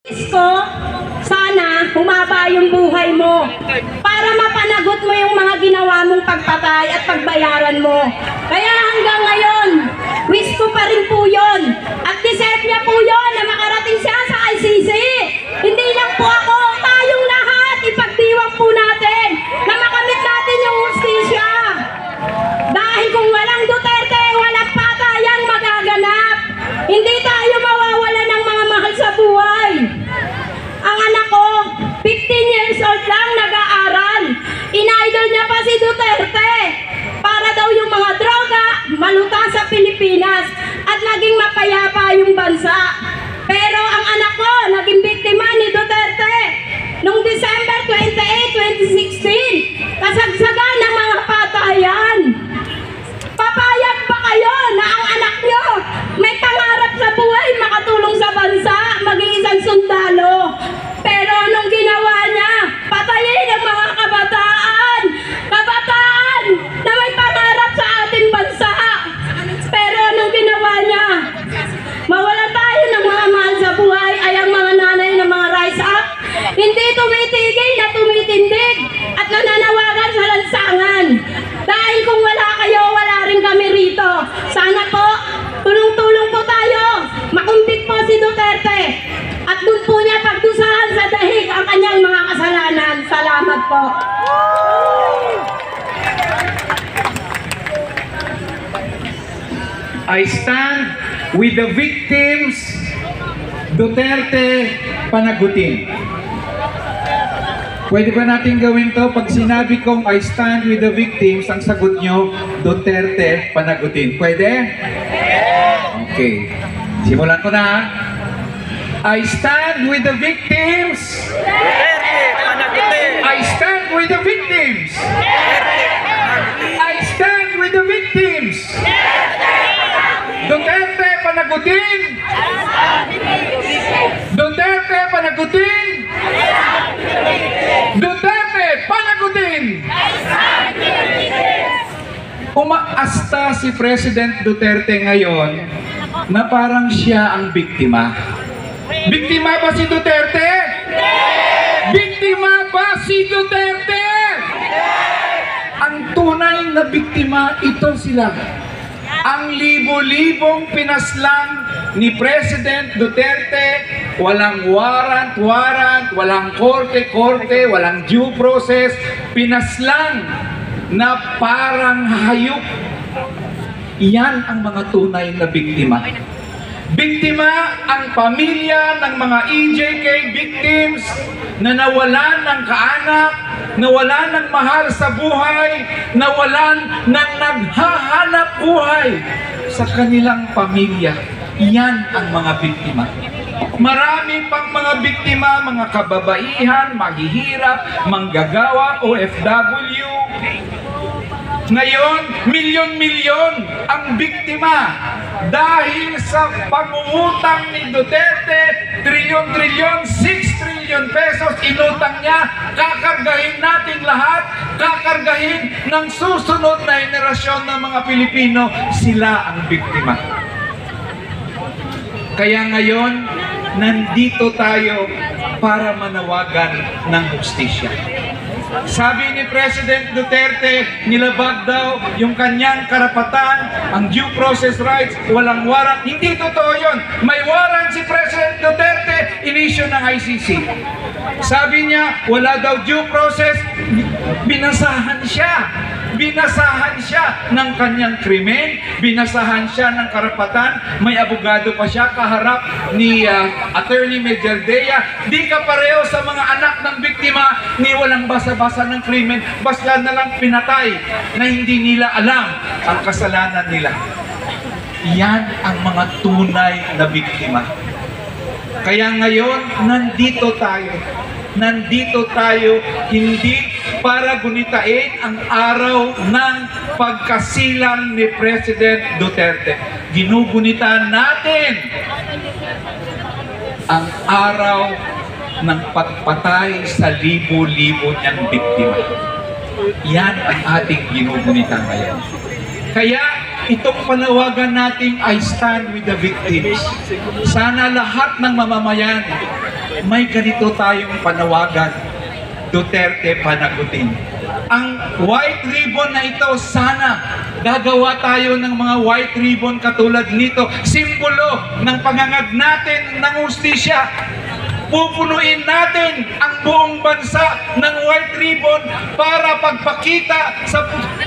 ko, sana humaba yung buhay mo para mapanagot mo yung mga ginawa mong pagpatay at pagbayaran mo. Kaya hanggang ngayon, wish ko pa rin po yun. At deserve niya po yun na makarating siya sa ICC. Hindi lang po ako, tayong lahat, ipagdiwang po natin na makamit natin yung hustisya. Dahil kung walang Duterte, walang patayang magaganap. Hindi tayo mawawala ng mga mahal sa buhay. Ang anak ko, 15 years old lang, nag-aaral. Ina-idol niya pa si Duterte para daw yung mga droga malutas sa Pilipinas at naging mapayapa yung bansa. Pero ang anak ko, naging biktima ni Duterte noong December 28, 2016. Kasagsagan ng mga patayan. Papayag ba kayo na ang anak nyo may pangarap sa buhay makatulong sa bansa, maging isang sundalo? Pero anong ginawa niya? Patayin ang mga kabataan! Kabataan na may pangarap sa ating bansa! Pero anong ginawa niya? Mawalan tayo ng mga mahal sa buhay ay ang mga nanay ng mga Rise Up. Hindi tumitigil na tumitindig at nananawagan sa lansangan. Dahil kung wala kayo, wala rin kami rito. Sana po, tulong-tulong po tayo. Makumbit po si Duterte. At doon po niya pagdusahan sa dahig ang kanyang mga kasalanan. Salamat po. I stand with the victims. Duterte, panagutin. Pwede ba natin gawin to? Pag sinabi kong I stand with the victims, ang sagot nyo, Duterte, panagutin. Pwede? Okay. Simulan ko na. I stand with the victims. I stand with the victims. I stand with the victims. Duterte, panagutin. Duterte, panagutin. Duterte, panagutin. Umaasta si President Duterte ngayon na parang siya ang biktima. Biktima ba si Duterte? Biktima ba si Duterte? Ang tunay na biktima, ito sila. Ang libo-libong pinaslang ni President Duterte, walang warrant, walang korte, walang due process, pinaslang na parang hayop. Iyan ang mga tunay na biktima. Biktima ang pamilya ng mga EJK victims na nawalan ng kaanak, nawalan ng mahal sa buhay, nawalan ng naghahanap buhay sa kanilang pamilya. Iyan ang mga biktima. Marami pang mga biktima, mga kababaihan, maghihirap, manggagawa, OFW. Ngayon, milyon-milyon ang biktima dahil sa pangungutang ni Duterte, trilyon-trilyon, 6 trillion pesos inutang niya. Kakargahin natin lahat, kakargahin ng susunod na henerasyon ng mga Pilipino. Sila ang biktima. Kaya ngayon, nandito tayo para manawagan ng hustisya. Sabi ni President Duterte, nilabag daw yung kanyang karapatan, ang due process rights, walang warrant. Hindi totoo yun. May warrant si President Duterte, in-issue ng ICC. Sabi niya, wala daw due process, binasahan siya. Binasahan siya ng kanyang krimen, binasahan siya ng karapatan, may abogado pa siya kaharap ni Attorney Mejaldea. Di ka pareho sa mga anak ng biktima ni walang basa-basa ng krimen, basta na lang pinatay na hindi nila alam ang kasalanan nila. Yan ang mga tunay na biktima. Kaya ngayon, nandito tayo. Nandito tayo hindi para gunitain ang araw ng pagkasilang ni President Duterte. Ginugunitan natin ang araw ng pagpatay sa libo-libo niyang biktima. Yan ang ating ginugunitan ngayon. Kaya itong panawagan natin I stand with the victims. Sana lahat ng mamamayan may ganito tayong panawagan. Duterte panagutin. Ang white ribbon na ito, sana gagawa tayo ng mga white ribbon katulad nito. Simbolo ng pangangad natin ng hustisya. Pupunuin natin ang buong bansa ng white ribbon para pagpakita sa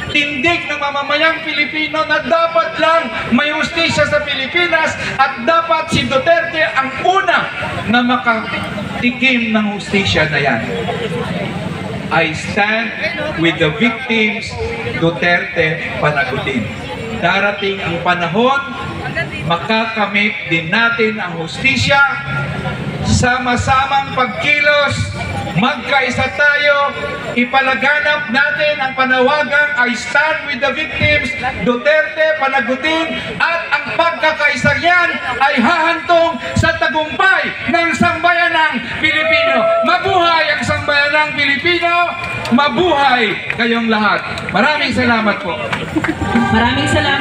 tindig ng mamamayang Pilipino na dapat lang may hustisya sa Pilipinas at dapat si Duterte ang una na makatikim ng hustisya na yan. I stand with the victims, Duterte panagutin. Darating ang panahon, makakamit din natin ang hustisya, sama-samang pagkilos, magkaisa tayo, ipalaganap natin ang panawagang I stand with the victims, Duterte panagutin, at ang pagkakaisa yan ay hahantong sa tagumpay ng sambayanang Pilipino. Mabuhay ang sambayanang Pilipino, mabuhay kayong lahat. Maraming salamat po. Maraming salamat.